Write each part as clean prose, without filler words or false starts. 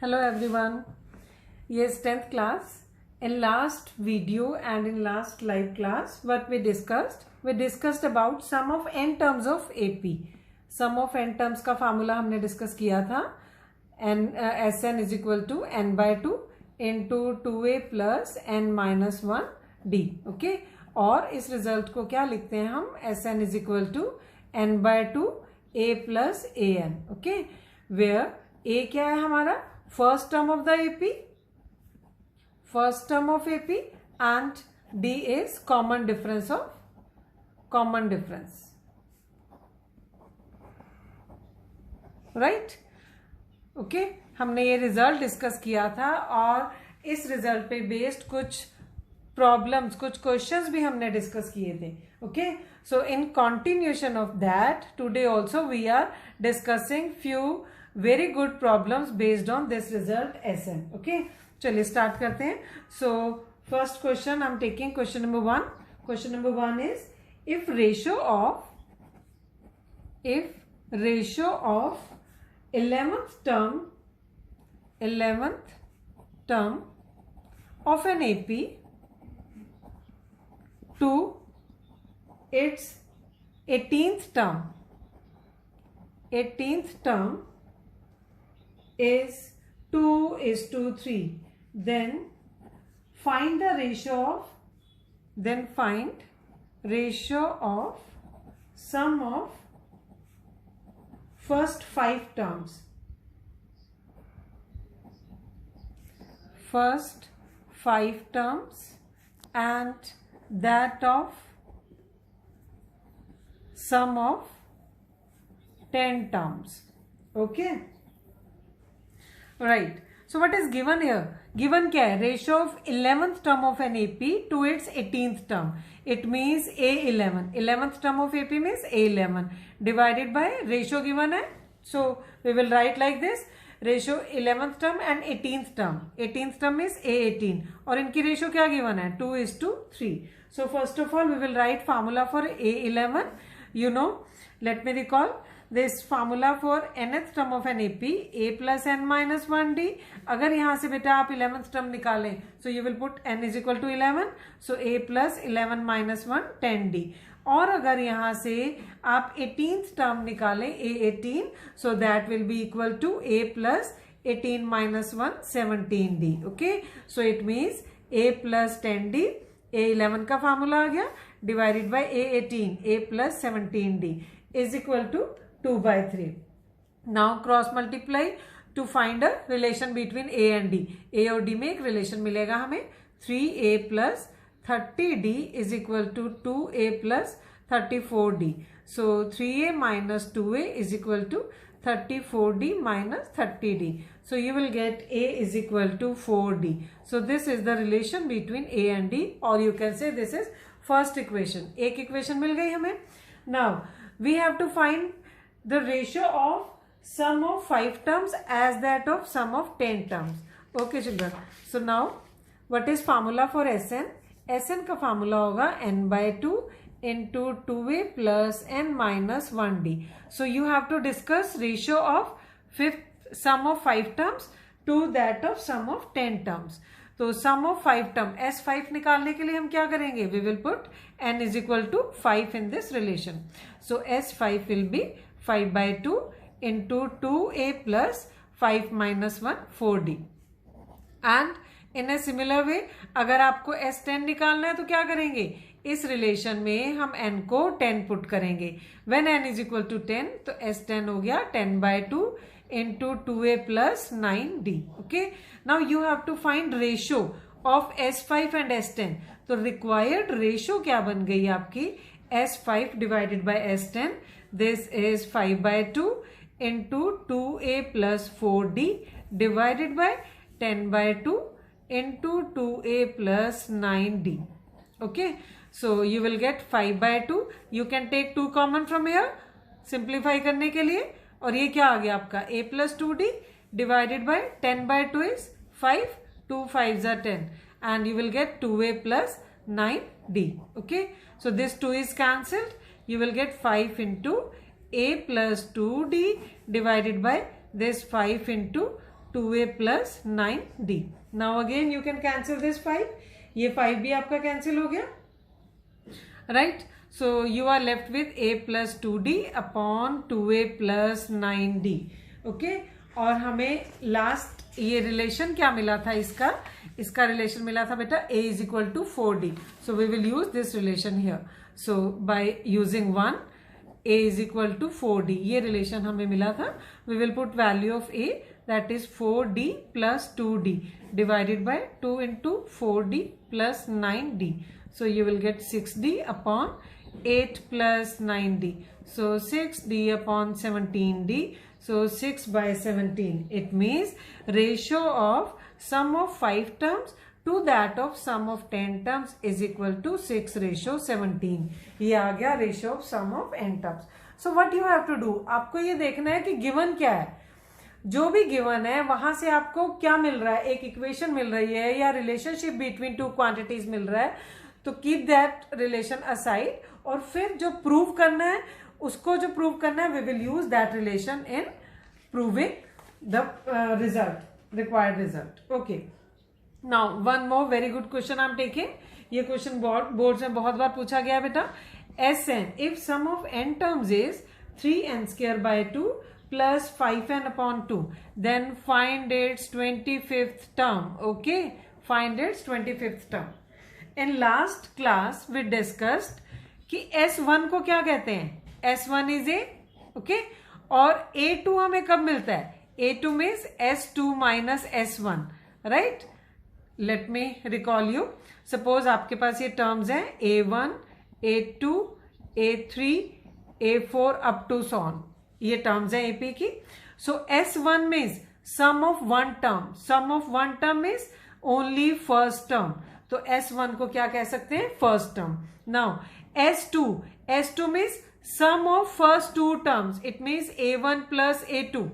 Hello everyone. Yes, 10th class. In last video and in last live class, what we discussed about sum of n terms of AP. Sum of n terms का formula हमने discuss किया था. Sn is equal to n by 2 into 2a plus n minus 1 d. Okay. और इस result को क्या लिखते हैं हम? Sn is equal to n by 2 a plus an. Okay. Where a क्या है हमारा? First term of the AP, and D is common difference. Right? Okay, हमने ये रिजल्ट डिस्कस किया था और इस रिजल्ट पे बेस्ड कुछ प्रॉब्लम्स, कुछ क्वेश्चंस भी हमने डिस्कस किए थे. Okay, so in continuation of that today also we are discussing few very good problems based on this result Sn. Okay, चलिए स्टार्ट करते हैं. So first question I'm taking question number 1. Question number 1 is if ratio of 11th term of an AP to its 18th term is 2:3, then find ratio of sum of first 5 terms. And that of sum of 10 terms. Okay. Right. So what is given here? Given क्या है? Ratio of 11th term of an AP to its 18th term. It means A11. 11th term of AP means A11 divided by ratio given है. So we will write like this. Ratio 11th term and 18th term. 18th term is A18 और इनकी ratio क्या given है? 2:3. So first of all we will write formula for A11. You know, let me recall. This formula for nth term of an AP, a plus n minus 1d. अगर यहाँ से बेटा आप 11th term निकालें, so you will put n is equal to 11, so a plus 11 minus 1 10d. और अगर यहाँ से आप 18th term निकालें a18, so that will be equal to a plus 18 minus 1 17d. Okay, so it means a plus 10d, a11 का formula आ गया, divided by a18, a plus 17d is equal to 2/3. Now cross multiply to find a relation between A and D. A और D में एक relation मिलेगा हमें. 3A plus 30D is equal to 2A plus 34D. So 3A minus 2A is equal to 34D minus 30D. So you will get A is equal to 4D. So this is the relation between A and D, or you can say this is first equation. एक equation मिल गई हमें. Now we have to find the ratio of sum of 5 terms as that of sum of 10 terms. Okay children. So now what is formula for Sn? Sn का formula होगा n by 2 into 2a plus n minus 1d. So you have to discuss ratio of sum of 5 terms to that of sum of 10 terms. तो sum of 5 term S5 निकालने के लिए हम क्या करेंगे? We will put n is equal to 5 in this relation. So S5 will be 5 by 2 into 2a plus 5 minus 1 4d. And in a similar way अगर आपको S10 निकालना है तो क्या करेंगे? इस रिलेशन में हम n को 10 पुट करेंगे. When n is equal to 10 तो S10 हो गया 10 by 2 into 2a plus 9d. Okay. Now you have to find ratio of S5 and S10. तो required ratio क्या बन गई आपकी? S5 divided by S10. This is 5 by 2 into 2a plus 4d divided by 10 by 2 into 2a plus 9d. Okay, so you will get 5 by 2. You can take 2 common from here simplify करने के लिए. और ये क्या आ गया आपका? a plus 2d divided by 10 by 2 is 5. 2 5s are 10 and you will get 2a plus 9d. Okay, so this 2 is cancelled. You will get 5 into a plus 2d divided by this 5 into 2a plus 9d. Now again you can cancel this 5. ये 5 भी आपका cancel हो गया, right? So you are left with a plus 2d upon 2a plus 9d. Okay? और हमें last ये relation क्या मिला था, इसका रिलेशन मिला था बेटा a is equal to 4d. So we will use this relation here. So by using 1, a is equal to 4d. ये रिलेशन हमें मिला था. We will put value of a, that is 4d plus 2d divided by 2 into 4d plus 9d. So you will get 6d upon 8 plus 9d. So 6d upon 17d. So 6 by 17. It means ratio of sum of 5 terms to that of sum of 10 terms is equal to 6:17. ये आ गया ratio of sum of n terms. So what you have to do? आपको ये देखना है कि given क्या है. जो भी गिवन है वहां से आपको क्या मिल रहा है, एक इक्वेशन मिल रही है या रिलेशनशिप बिटवीन टू क्वांटिटीज मिल रहा है, तो कीप दैट रिलेशन असाइड, और फिर जो प्रूव करना है उसको जो प्रूव करना है we will use that relation in proving the result, required result. Okay, now one more very good question I am taking. ये क्वेश्चन बोर्ड में बहुत बार पूछा गया बेटा. Sn, if sum of n terms is 3n square by 2 plus 5n upon 2, then find its 25th term. Okay, find its 25th term. In last class we discussed कि S1 को क्या कहते हैं, S1 is a, okay, और A2 हमें कब मिलता है, A2 means S2 minus S1, right? Let me recall you. Suppose आपके पास ये terms हैं A1, A2, A3, A4 up to so on. ये टर्म्स है एपी की. So S1 means sum of one term. Sum of one term means only first term. तो S1 को क्या कह सकते हैं, first term. Now S2 means sum of first two terms. It means A1 plus A2,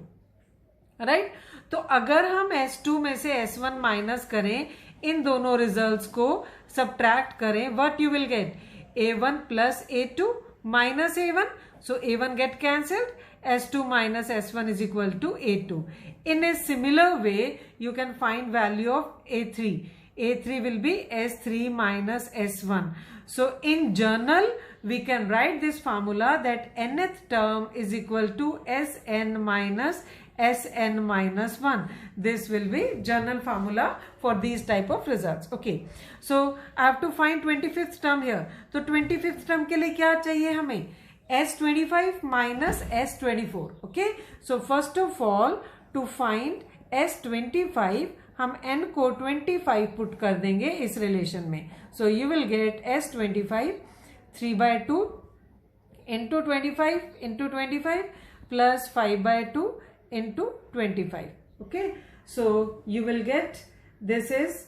right? तो अगर हम S2 में से S1 माइनस करें, इन दोनों रिजल्ट्स को सब्ट्रैक्ट करें, what you will gate, A1 plus A2 minus A1. So A1 get cancelled. S2 minus S1 is equal to A2. In a similar way, you can find value of A3. A3 will be S3 minus S1. So in general, we can write this formula that nth term is equal to Sn minus Sn minus 1. This will be general formula for these type of results. Okay. So I have to find 25th term here. तो 25th term के लिए क्या चाहिए हमें, S25 minus S24. Okay. So first of all, to find S25, हम n को 25 put कर देंगे इस रिलेशन में. So you will get S25 3/2 into 25 plus 5/2 into 25. Okay. So you will get, this is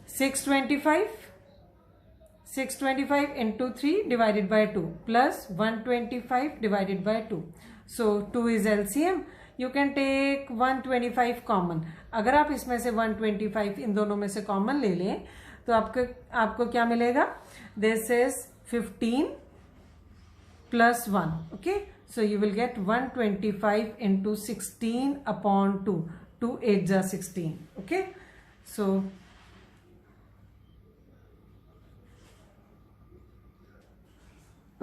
625 into 3 divided by 2 plus 125 divided by 2. So 2 is LCM. You can take 125 common. अगर आप इसमें से 125 इन दोनों में से कॉमन ले लें तो आपको क्या मिलेगा, this is 15 plus 1. Okay. So you will get 125 into 16 upon 2. 2 8 is 16. Okay. So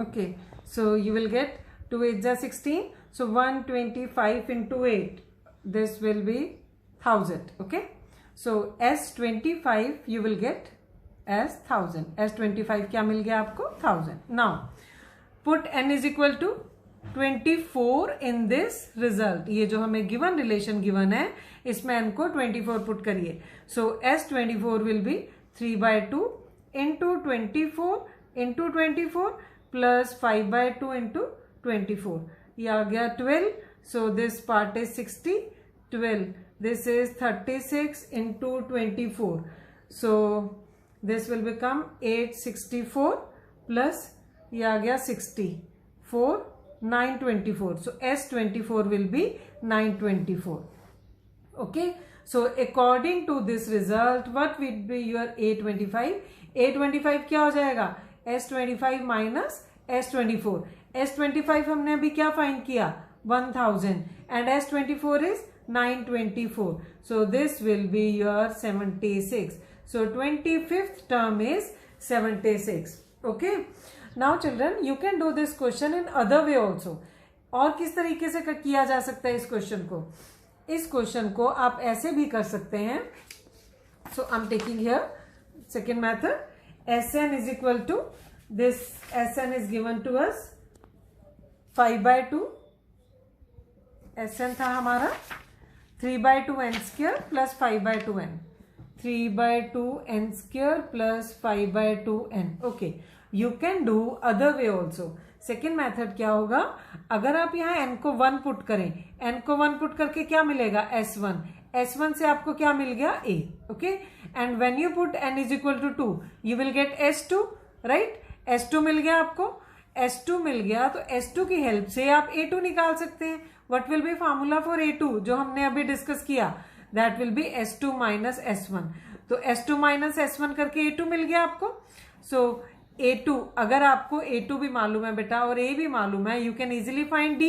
okay, so you will get 2 8 is 16. So 125 into 8, this will be 1000. Okay. So S25 you will get as 1000. S25 क्या मिल गया आपको, 1000. Now put n is equal to 24 in this result. ये जो हमें given relation given है, इसमें n को 24 पुट करिए. So S24 will be 3/2 into 24 into 24 plus 5/2 into 24. ये आ गया 12. So this part is 60. 12. This is 36 into 24. So this will become 864 plus ये आ गया 60. 4 924. So S24 will be 924. Okay. So according to this result, what will be your A25? A25 क्या हो जाएगा, S25 minus S24. S25 हमने अभी क्या find किया, 1000 and S24 is 924. So this will be your 76. So 25th term is 76. Okay. Now children, you can do this question in other way also. और किस तरीके से किया जा सकता है इस क्वेश्चन को? इस क्वेश्चन को आप ऐसे भी कर सकते हैं. So I'm taking here second method. Sn is equal to this. Sn is given to us 5/2. Sn था हमारा 3/2 n square plus 5/2 n. 3/2 n square plus 5/2 n. Okay. You can do other way also. Second method क्या होगा? अगर आप यहाँ n को 1 put करें, n को 1 पुट करके क्या मिलेगा? S1. S1 से आपको क्या मिल गया? A. Okay. And when you put n is equal to 2 you will get S2. Right. S2 मिल गया आपको. S2 मिल गया तो S2 की हेल्प से आप A2 निकाल सकते हैं. What will be formula for A2 जो हमने अभी डिस्कस किया? That will be S2 minus S1. तो S2 माइनस S1 करके A2 मिल गया आपको. सो A2, अगर आपको A2 भी मालूम है बेटा और A भी मालूम है, you can easily find D.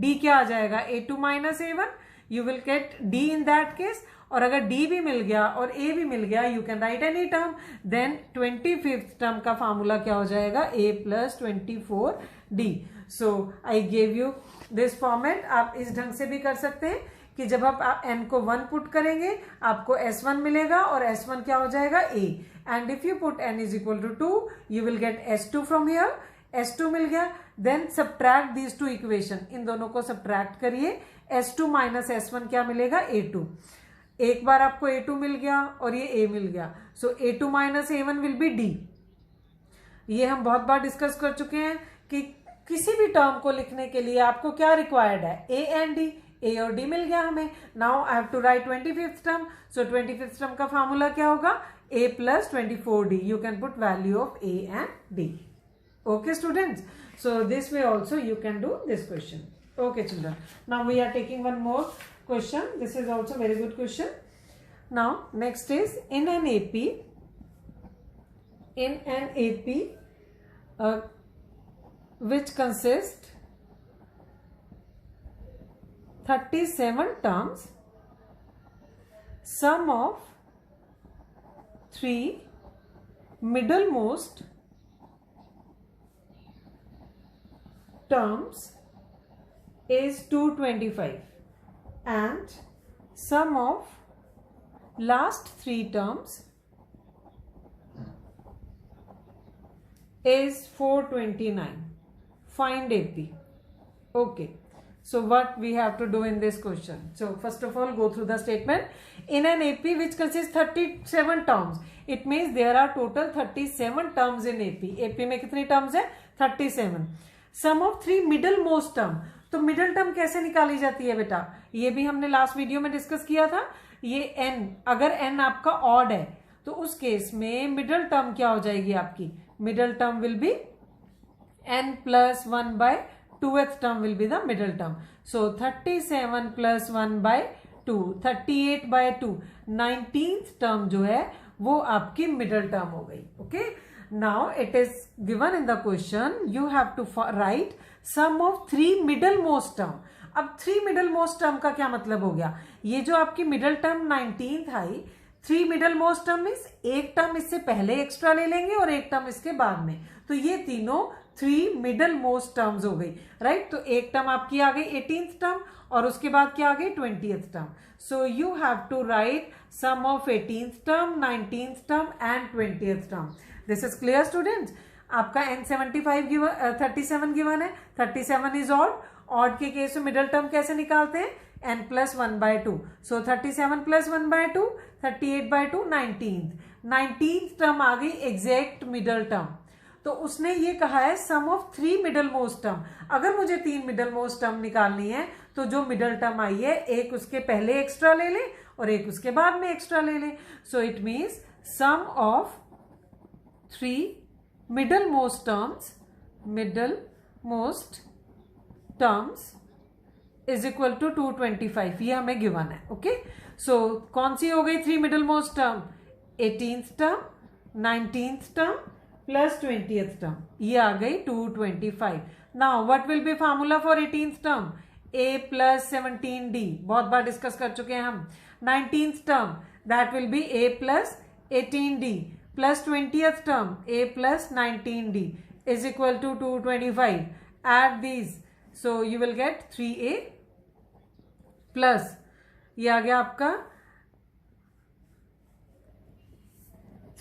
D क्या आ जाएगा? A2 minus A1. You will gate D in that case. और अगर D भी मिल गया और A भी मिल गया, you can write any term. Then 25th term का फॉर्मूला क्या हो जाएगा? A plus 24D. So I gave you this format. आप इस ढंग से भी कर सकते हैं कि जब आप n को 1 पुट करेंगे आपको S1 मिलेगा और S1 क्या हो जाएगा? A. And if you put n is equal to 2, you will get S2 from here. S2 मिल गया. Then subtract these two equation. इन दोनों को subtract करिए. S2 minus S1 क्या मिलेगा? A2. एक बार आपको A2 मिल गया और ये A मिल गया. So A2 minus A1 will be D. ये हम बहुत बार डिस्कस कर चुके हैं कि किसी भी टर्म को लिखने के लिए आपको क्या रिक्वायर्ड है? A and D. A और D मिल गया हमें. Now I have to write 25th term. So 25th term का फॉर्मूला क्या होगा? A plus 24D. You can put value of A and D. Okay, students. So this way also you can do this question. Okay, children. Now we are taking one more question. This is also very good question. Now next is in an AP. Which consists 37 terms. Sum of 3 middlemost terms is 225 and sum of last 3 terms is 429. Find AP. Okay. So what we have to do in this question? So first of all, go through the statement. In an AP which consists 37 terms, it means there are total 37 terms in AP. AP में कितनी terms है? 37. Sum of 3 middlemost term. तो middle term कैसे निकाली जाती है बेटा? ये भी हमने लास्ट वीडियो में डिस्कस किया था. ये n, अगर n आपका odd है तो उस केस में middle term क्या हो जाएगी आपकी? Middle term will be n plus 1 by 2th term will be the middle term. So 37 plus 1 by 2, 38 by 2, 19th term जो है वो आपकी middle term हो गई. Okay. Now it is given in the question. You have to write sum of 3 middlemost term. अब 3 middlemost term का क्या मतलब हो गया? ये जो आपकी middle term 19th आई, 3 middlemost term मीन्स एक टर्म इससे पहले एक्स्ट्रा ले लेंगे और एक टर्म इसके बाद में. तो ये तीनों 3 middlemost terms हो गई. राइट. तो एक टर्म आपकी आ गई 18th टर्म और उसके बाद क्या आ गई? 20th term. So you have to write sum of 18th term, 19th term and 20th term. This is clear students. आपका N75 गिवन, 37 गिवन है. 37 इज ऑड. ऑड के केस में मिडल टर्म कैसे निकालते हैं? n plus 1 by 2. So 37 plus 1 by 2, 38 by 2, 19th. 19th term आ गई exact middle term. तो उसने ये कहा है sum of 3 middle most term. अगर मुझे 3 मिडल मोस्ट टर्म निकालनी है तो जो मिडल टर्म आई है एक उसके पहले एक्स्ट्रा ले ले और एक उसके बाद में एक्स्ट्रा ले ले. So it means sum of 3 middle most terms is equal to 225. ये हमें गिवन है. ओके. सो कौन सी हो गई 3 middle most term? 18th term, 19th term plus 20th term. ये आ गई 225. Now what will be formula for 18th term? a plus 17d, बहुत बार discuss कर चुके हैं हम. 19th term, that will be a plus 18d, plus 20th term a plus 19d is equal to 225. Add these, so you will get 3a plus, ये आ गया आपका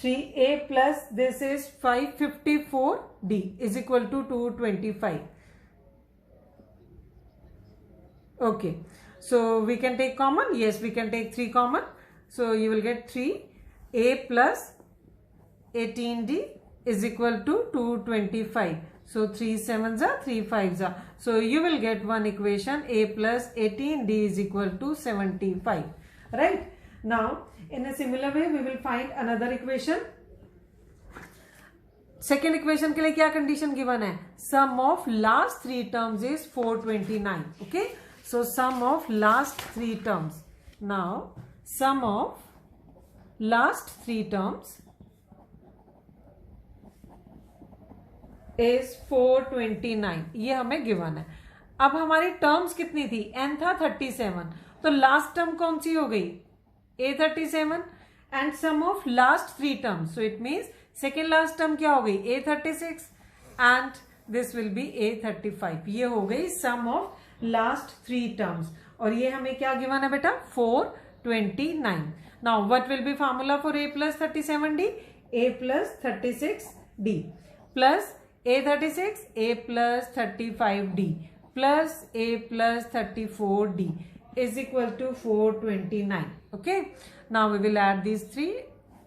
3a plus this is 554d is equal to 225. Okay, so we can take common. Yes, we can take 3 common. So you will get 3a plus 18d is equal to 225. So 3 7s are 3 5s are. So you will get one equation, a plus 18d is equal to 75. Right? Now in a similar way we will find another equation. Second equation के लिए क्या condition given है? Sum of last 3 terms is 429. Okay, so sum of last 3 terms. Now sum of last 3 terms is 429. ये हमें given है. अब हमारी terms कितनी थी? n था 37. तो लास्ट टर्म कौन सी हो गई? a37 and sum of last 3 terms. So it means second last term क्या हो गई? a36 and this will be a35. ये हो गई सम ऑफ लास्ट 3 टर्म्स. और ये हमें क्या गिवन है बेटा? 429. Now what will be formula for a plus 37d? a plus 36d plus a36 a plus 35d plus a plus 34d is equal to 429. Okay, now we will add these three,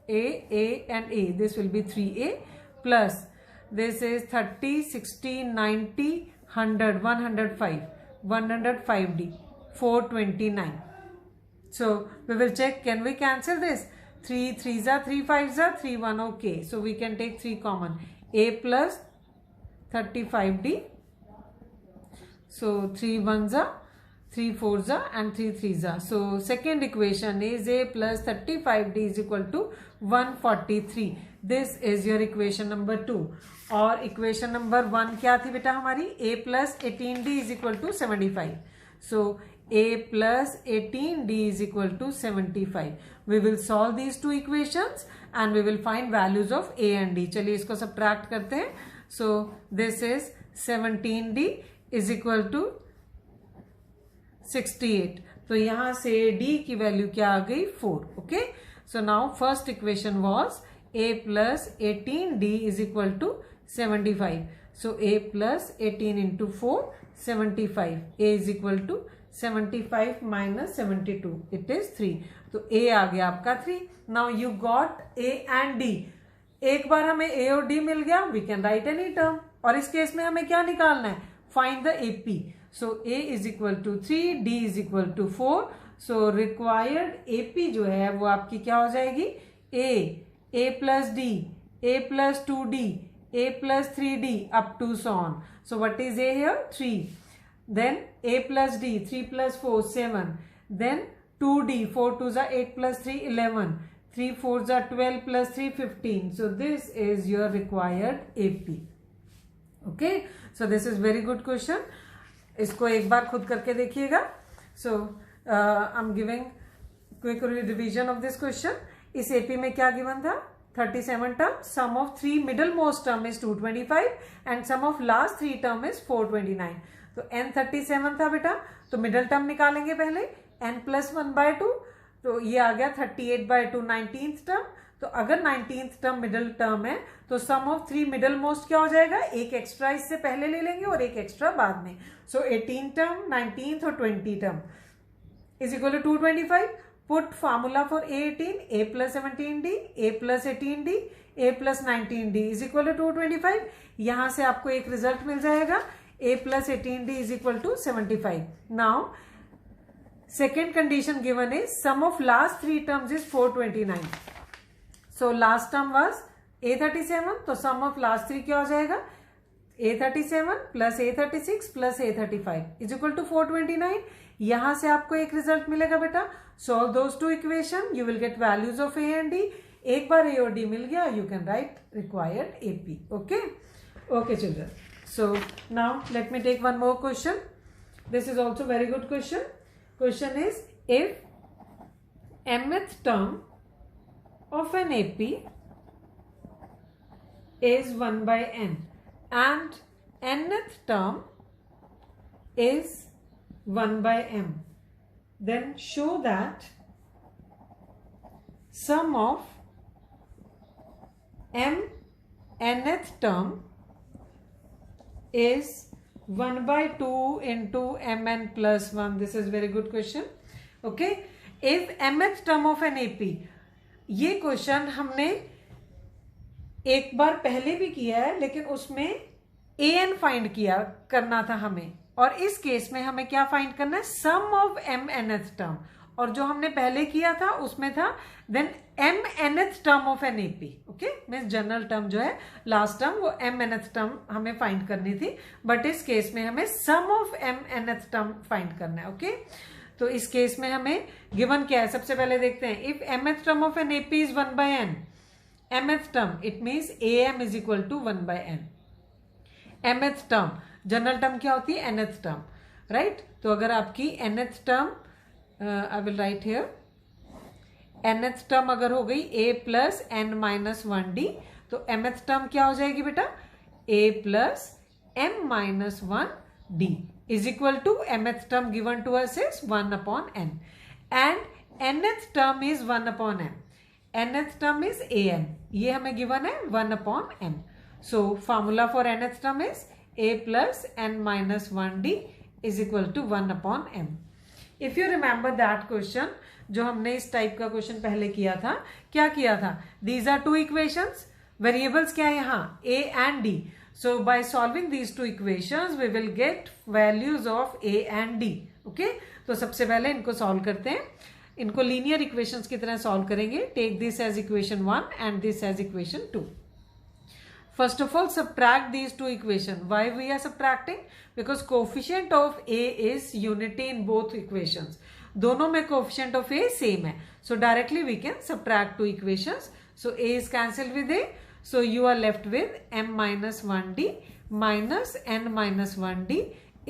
a and a. This will be 3a plus this is 30 60 90 100 105 105d 429. So we will check, can we cancel this? 3 3s are 3 5s are 3 1. Okay, so we can take 3 common. A plus 35d. So 3 1s are 3 4s are and 3 3s are. So second equation is a plus 35d is equal to 143. This is your equation number 2. और equation number 1 क्या थी बेटा हमारी? a plus 18d is equal to 75. So a plus 18d is equal to 75. We will solve these two equations and we will find values of a and d. चलिए इसको subtract करते हैं. So this is 17d is equal to 68. तो यहां से d की value क्या आ गई? 4. Okay, so now first equation was a plus 18d is equal to 75. So a plus 18 into 4 75. a is equal to 75 minus 72. It is 3. तो a आ गया आपका 3. Now you got a and d. एक बार हमें a और d मिल गया, we can write any term. और इस केस में हमें क्या निकालना है? Find the AP. So a is equal to 3, d is equal to 4. So required AP जो है वो आपकी क्या हो जाएगी? a plus d, a plus 2d, a plus 3d up to so on. So what is a here? 3. Then a plus d, 3 plus 4, 7. Then 2d, 4 2s are 8 plus 3, 11. 3 4s are 12 plus 3, 15. So this is your required AP. Okay. So this is very good question. इसको एक बार खुद करके देखिएगा. So I'm giving quick revision of this question. इस AP में क्या given था? 37 term. Sum of 3 middle most term is 225 and sum of last 3 term is 429. तो n 37 था बेटा, तो मिडल टर्म निकालेंगे पहले. n plus 1/2, तो ये आ गया 38/2 19th टर्म. तो अगर 19th टर्म मिडल टर्म है तो सम ऑफ 3 मिडल मोस्ट क्या हो जाएगा? एक एक्स्ट्रा इससे पहले ले लेंगे और एक एक्स्ट्रा बाद में. सो 18 टर्म, 19th और 20 term is equal to 225. Put formula for a18, a plus 17d, a plus 18d, a plus 19d is equal to 225. यहां से आपको एक रिजल्ट मिल जाएगा, a plus 18d is equal to 75. Now second condition given is sum of last 3 terms is 429. So last term was a37, तो सम of last 3 क्या हो जाएगा? a37 plus a36 plus a35 is equal to 429. यहां से आपको एक result मिलेगा बेटा. Solve those two equation, you will get values of a and d. एक बार a और d मिल गया, you can write required AP. Okay okay children. So now let me take one more question. This is also very good question. Question is, if mth term of an AP is 1 by n and nth term is 1 by m, then show that sum of m nth term is 1 by 2 into mn plus 1. This is very good question. Okay, if mth term of an AP, ये question हमने एक बार पहले भी किया है, लेकिन उसमें an find किया करना था हमें, और इस केस में हमें क्या फाइंड करना है, sum of m nth term, और जो हमने पहले किया था उसमें था then m nth term of N AP. Okay, means general term जो है लास्ट टर्म, वो m nth टर्म हमें फाइंड करनी थी, बट इस केस में हमें sum of m nth term find करना है. ओके, तो इस केस में हमें गिवन क्या है, सबसे पहले देखते हैं. If mth term of N AP is 1 by n, mth term it means am is equal to 1 by n. mth term, general term क्या होती है, nth टर्म, राइट. तो अगर आपकी nth term, I will write here, nth term अगर हो गई a plus n minus 1d, तो mth टर्म क्या हो जाएगी बेटा, a plus m minus 1d is equal to mth term given to us is 1 upon n, and nth term is 1 upon m, nth term is an, ये हमें given है 1 upon m. So formula for nth term is a plus n minus 1d is equal to 1 upon m. If you remember that question, जो हमने इस type का question पहले किया था, क्या किया था, these are two equations, variables क्या है यहाँ, a and d. So by solving these two equations we will get values of a and d. Okay, तो सबसे पहले इनको सॉल्व करते हैं, इनको लीनियर इक्वेशंस की तरह सॉल्व करेंगे. Take this as equation 1 and this as equation 2. First of all, subtract these two equations. Why we are subtracting? Because coefficient of a is unity in both equations. दोनों में coefficient of a same है. So directly we can subtract two equations. So a is cancelled with a. So you are left with m minus 1d minus n minus 1d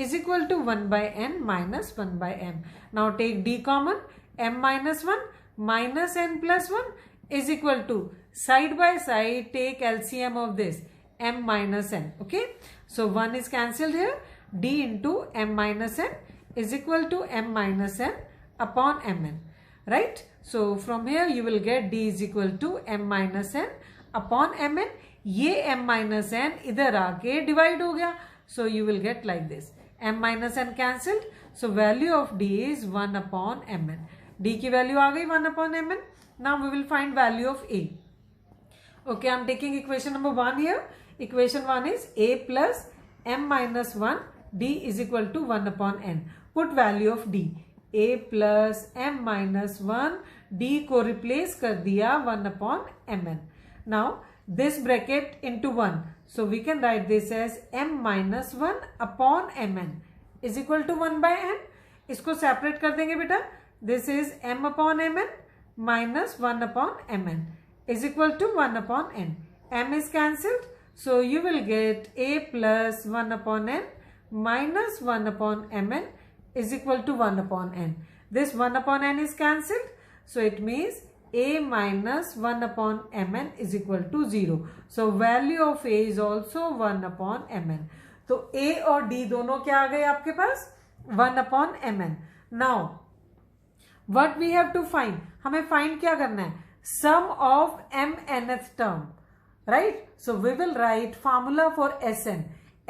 is equal to 1 by n minus 1 by m. Now take d common. M minus 1 minus n plus 1 is equal to, side by side take LCM of this, m minus n. Okay, so 1 is cancelled here, d into m minus n is equal to m minus n upon mn, right. So from here you will get d is equal to m minus n upon mn. ये m minus n इधर आके divide हो गया, so you will get like this, m minus n cancelled, so value of d is 1 upon mn. d की value आ गई 1 upon mn. Now we will find value of a. Okay, I am taking equation number 1 here. Equation 1 is a plus m minus 1 d is equal to 1 upon n. Put value of d. a plus m minus 1 d को replace कर दिया 1 upon mn. Now this bracket into 1. So we can write this as m minus 1 upon mn is equal to 1 by n. इसको separate कर देंगे बेटा. This is m upon mn minus 1 upon mn is equal to 1 upon n. m is cancelled, so you will get a plus 1 upon n minus 1 upon mn is equal to 1 upon n. This 1 upon n is cancelled, so it means a minus 1 upon mn is equal to 0. So value of a is also 1 upon mn. तो a और d दोनों क्या आ गए आपके पास, 1 upon mn. Now what we have to find, हमें find क्या करना है, sum of m nth term, right. So we will write formula for Sn.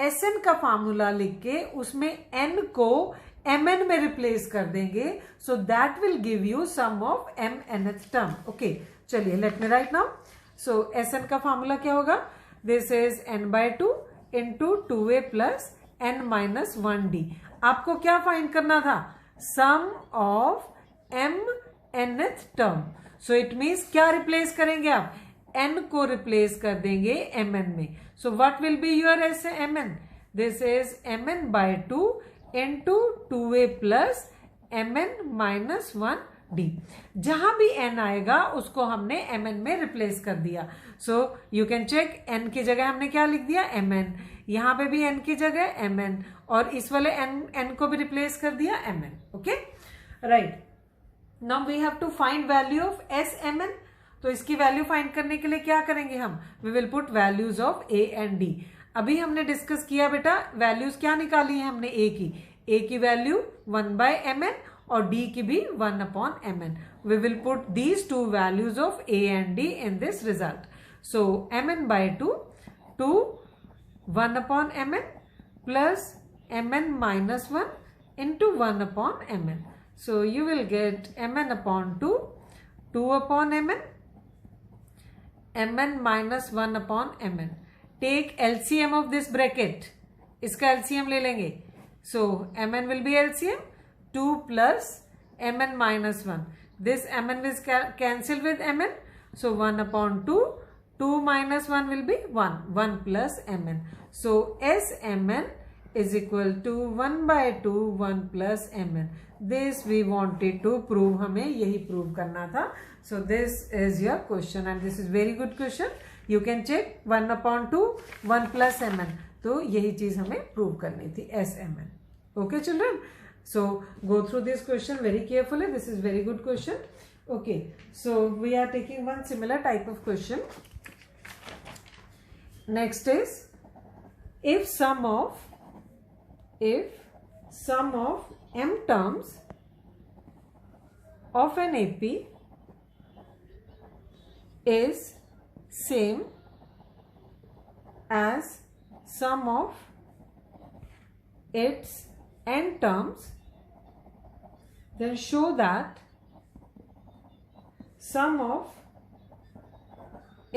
Sn का फार्मूला लिख के उसमें n को mn में रिप्लेस कर देंगे, so that will give you sum of m nth term. Okay, चलिए let me write now. So Sn का फार्मूला क्या होगा, this is n by 2 into 2a plus n minus 1d. आपको क्या फाइंड करना था, sum of m nth term. So it means क्या replace करेंगे आप, n को रिप्लेस कर देंगे mn में. So what will be your mn? This is mn by 2 into 2a plus mn minus 1d. जहां भी n आएगा उसको हमने mn में रिप्लेस कर दिया. So you can check, n की जगह हमने क्या लिख दिया, mn. यहाँ पे भी n की जगह mn, और इस वाले n को भी रिप्लेस कर दिया mn. Okay, right. Now we have to find value of SMN. तो इसकी वैल्यू फाइंड करने के लिए क्या करेंगे हम? We will put values of A and D. अभी हमने डिस्कस किया बेटा, वैल्यूज क्या निकाली है हमने A की. A की वैल्यू 1/mn और D की भी 1/mn. We will put these two values of A and D in this result. So mn/2 to 1/mn plus mn-1 into 1/mn. So you will get mn/2 2/mn, mn-1/mn. Take LCM of this bracket. इसका LCM ले लेंगे. So mn will be LCM 2 plus mn-1. This mn will cancel with mn. So 1/2. 2 minus 1 will be 1. 1 plus mn. So SMN is equal to 1/2 1 plus mn. This we wanted to prove. हमें यही prove करना था. So this is your question and this is very good question. You can check 1/2 1 plus mn. तो यही चीज हमें prove करनी थी, SMN. Okay children. So go through this question very carefully. This is very good question. Okay. So we are taking one similar type of question. Next is if sum of m terms of an AP is same as sum of its n terms, then show that sum of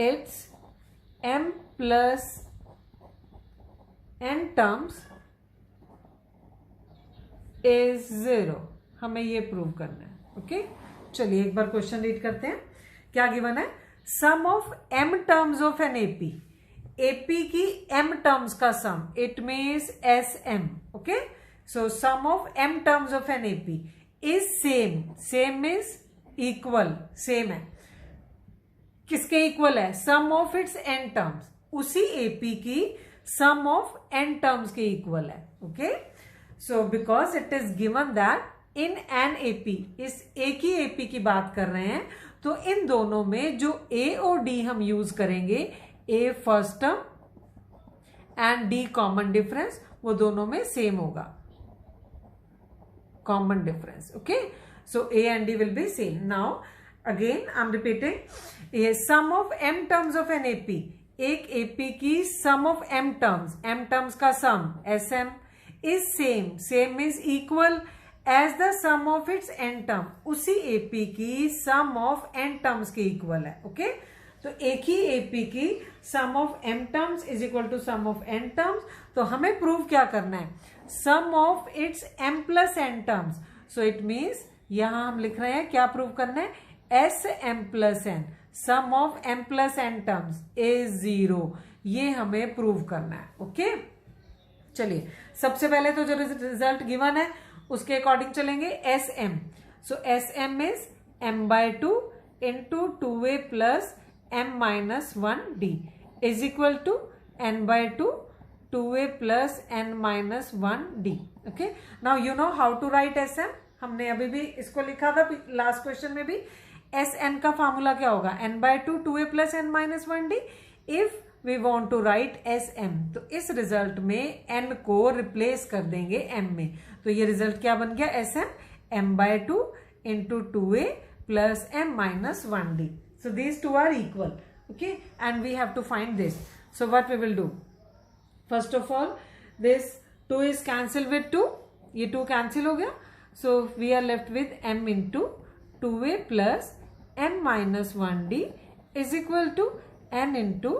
its m plus n terms is 0. हमें ये prove करना है. Okay, चलिए एक बार question read करते हैं. क्या given है? Sum of m terms of N AP. AP की m टर्म्स का sum, it means SM. Okay, so sum of m terms of N AP is same. Same means equal, same है. किसके equal है? Sum of its n terms. उसी AP की sum of n terms के equal है. Okay, so because it is given that in an AP, इस एक ही एपी की बात कर रहे हैं, तो इन दोनों में जो A और D हम यूज करेंगे, A first term and D common difference, वो दोनों में सेम होगा. Common difference. Okay, so A and D will be same. Now again I am repeating, ये sum of m terms of N AP. एक AP की sum of m terms का sum SM is same. Same means equal as the sum of its n term. उसी AP की sum of n terms के equal है. Okay, तो एक ही एपी की sum of m terms is equal to sum of n terms. तो हमें प्रूव क्या करना है? Sum of its m plus n terms. So it means यहां हम लिख रहे हैं क्या प्रूव करना है? SM plus n, sum of m plus n terms is 0. ये हमें प्रूव करना है. ओके, चलिए सबसे पहले तो जो रिजल्ट गिवन है उसके अकॉर्डिंग चलेंगे. SM. So SM is m/2 into 2a plus m-1d is equal to n/2 2a plus n-1d. Okay, now you know how to write SM. हमने अभी भी इसको लिखा था लास्ट क्वेश्चन में भी. SN का फॉर्मूला क्या होगा? n/2 2a plus n-1d. If we want to write SM, तो इस रिजल्ट में n को रिप्लेस कर देंगे m में. तो ये रिजल्ट क्या बन गया? SM m/2 into 2a plus m-1d. So these two are equal. Okay, and we have to find this. So what we will do? First of all, this 2 is cancelled with 2. ये 2 cancel हो गया. So we are left with m into 2a plus m-1d is equal to n into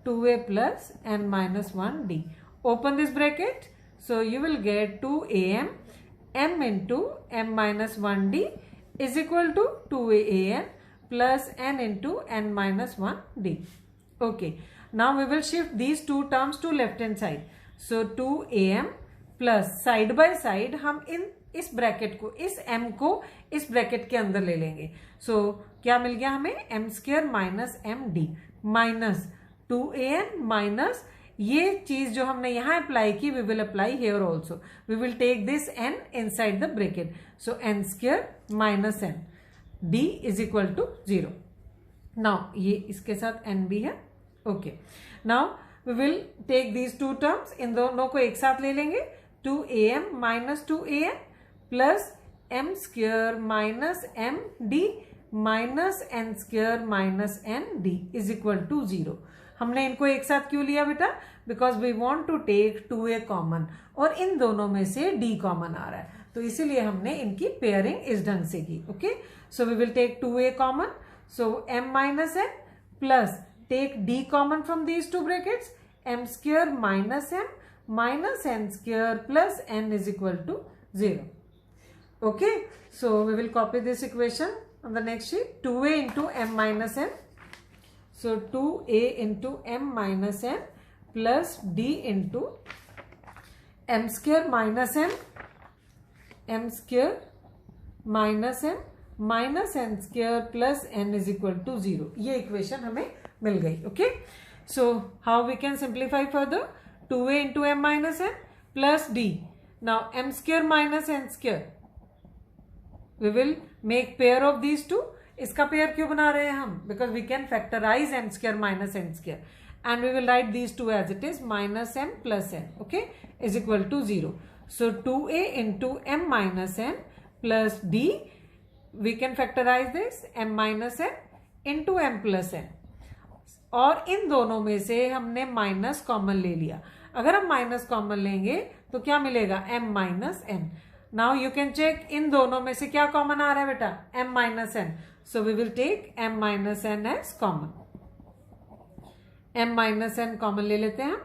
2a plus n-1d. Open this bracket. So you will get 2am m into m-1d is equal to 2an plus n into n-1d. Okay. Now we will shift these two terms to left hand side. So 2am plus side by side हम इस bracket को, इस m को इस bracket के अंदर ले लेंगे. So क्या मिल गया हमें? m² minus md minus 2an minus ये चीज जो हमने यहाँ अप्लाई की we will apply here also. We will take this n inside the bracket. So n square minus n d is equal to 0. Now ये इसके साथ n भी है. ओके, now we will take these two terms. इन दोनों को एक साथ ले लेंगे. 2am minus 2an plus m square minus m d minus n square minus n d is equal to 0. हमने इनको एक साथ क्यों लिया बेटा? Because we want to take 2a common और इन दोनों में से d कॉमन आ रहा है, तो इसीलिए हमने इनकी पेयरिंग इस ढंग से की. Okay, so we will take 2a common. So m minus n plus take d common from these two brackets. m square minus m minus n square plus n is equal to 0. Okay, so we will copy this equation on the next sheet. 2a into m minus n. So 2a into m minus n plus d into m square minus m square minus n square plus n is equal to 0. ये equation हमें मिल गई. Okay, so how we can simplify further? 2a into m minus n plus d. Now m square minus n square. We will make pair of these two. इसका pair क्यों बना रहे हैं हम? Because we can factorize m square minus n square and we will write these two as it is minus m plus n. Okay, is equal to 0. So 2a into m minus n plus d, we can factorize this m minus n into m plus n. और इन दोनों में से हमने minus common ले लिया. अगर हम माइनस कॉमन लेंगे तो क्या मिलेगा? m minus n. Now you can check इन दोनों में से क्या कॉमन आ रहा है बेटा? m minus n. So we will take m minus n as common. m minus n common ले लेते हैं.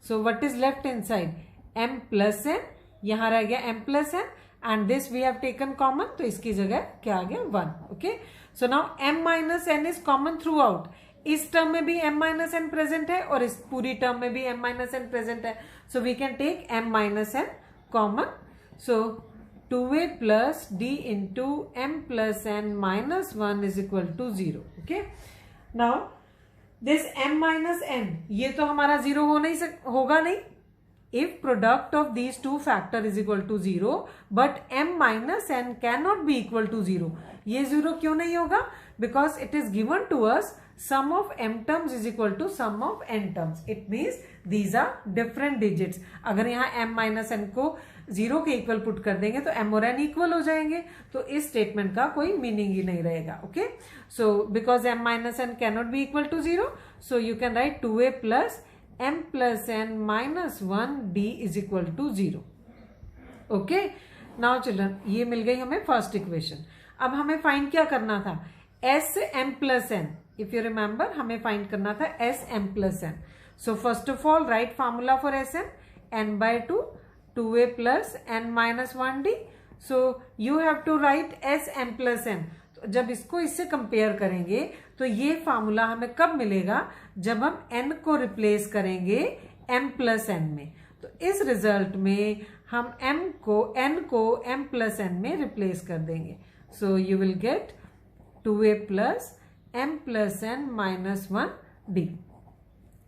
So what is left inside? m plus n. यहां रह गया m plus n and this we have taken common, तो इसकी जगह क्या आ गया? 1. Okay, so now m minus n is common throughout. इस टर्म में भी m माइनस n प्रेजेंट है और इस पूरी टर्म में भी m माइनस n प्रेजेंट है. So we can take m minus n common. So 2a plus d into m plus n minus 1 is equal to 0. Okay. Now this m minus n ये तो हमारा 0 होगा नहीं. If product of these two factor is equal to 0, but m minus n cannot be equal to 0. ये 0 क्यों नहीं होगा? Because it is given to us sum of m terms is equal to sum of n terms. It means these are different digits. अगर यहाँ m minus n को 0 के equal put कर देंगे तो m और n इक्वल हो जाएंगे, तो इस स्टेटमेंट का कोई मीनिंग ही नहीं रहेगा. Okay, so because m minus n cannot be equal to 0, so you can write 2a plus m plus n minus 1 d is equal to 0. Okay, now children ये मिल गई हमें फर्स्ट इक्वेशन. अब हमें फाइंड क्या करना था? s m plus n. If you remember हमें फाइंड करना था s m plus n. So first of all write formula for s m, n by 2 2a plus n minus 1d. So you have to write s m plus n. तो जब इसको इससे compare करेंगे तो ये formula हमें कब मिलेगा? जब हम n को रिप्लेस करेंगे m plus n में. तो इस रिजल्ट में हम n को m plus n में रिप्लेस कर देंगे. So you will get 2a plus m plus n minus 1d.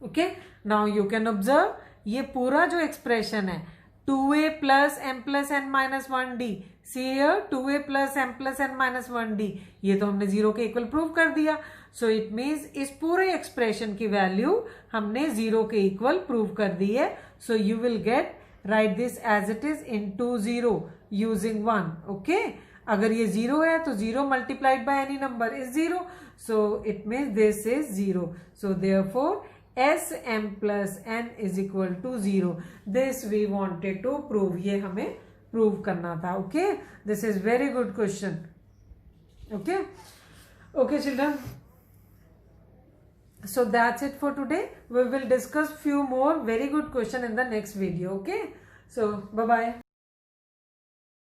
Okay, now you can observe ये पूरा जो एक्सप्रेशन है 2a plus m plus n minus 1d. See here 2a plus m plus n minus 1d. ये तो हमने 0 के equal prove कर दिया. सो इट मीन्स इस पूरे एक्सप्रेशन की वैल्यू हमने 0 के इक्वल प्रूव कर दी है. So you will get write this as it is into 0 using 1. ओके, अगर ये 0 है तो 0 multiplied by any number is 0. So it means this is 0. So therefore s m plus n is equal to 0. This we wanted to prove. ये हमें prove करना था. Okay, this is very good question. Okay, okay children, so that's it for today. We will discuss few more very good question in the next video. Okay, so bye bye.